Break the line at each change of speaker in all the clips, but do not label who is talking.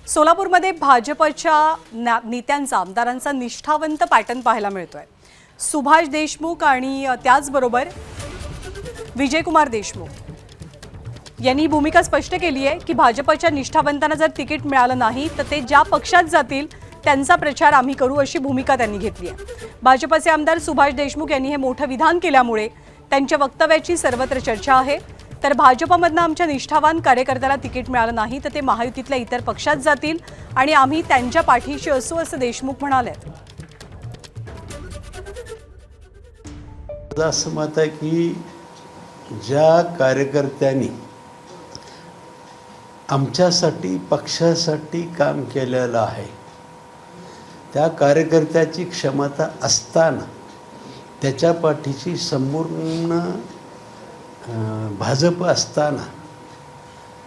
सोलापूरमध्ये भाजपच्या नेत्यांचा आमदारांचा निष्ठावंत पॅटर्न पाहायला मिळतोय। सुभाष देशमुख आणि त्याचबरोबर विजयकुमार देशमुख यांनी भूमिका स्पष्ट केली आहे की भाजपच्या निष्ठावंतांना जर तिकीट मिळालं नाही तर ते ज्या पक्षात जातील त्यांचा प्रचार आम्ही करू अशी भूमिका त्यांनी घेतली आहे। भाजपचे आमदार सुभाष देशमुख यांनी हे मोठं विधान केल्यामुळे त्यांच्या वक्तव्याची सर्वत्र चर्चा आहे। तर भाजपमधनं आमच्या निष्ठावान कार्यकर्त्याला तिकीट मिळालं नाही तर ते महायुतीतल्या इतर पक्षात जातील आणि आम्ही त्यांच्या पाठीशी असू असं देशमुख म्हणाले।
असं मत आहे की ज्या कार्यकर्त्यांनी आमच्यासाठी पक्षासाठी काम केलेलं आहे त्या कार्यकर्त्याची क्षमता असताना त्याच्या पाठीशी संपूर्ण भाजप असताना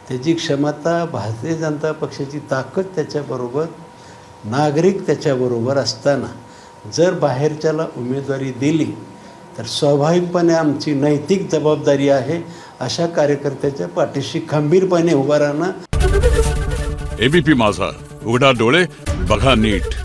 त्याची क्षमता भारतीय जनता पक्षाची ताकद त्याच्याबरोबर नागरिक त्याच्याबरोबर असताना जर बाहेरच्याला उमेदवारी दिली तर स्वाभाविकपणे आमची नैतिक जबाबदारी आहे अशा कार्यकर्त्याच्या पाठीशी खंबीरपणे उभा राहणं।
एबीपी माझा, उघडा डोळे बघा नीट।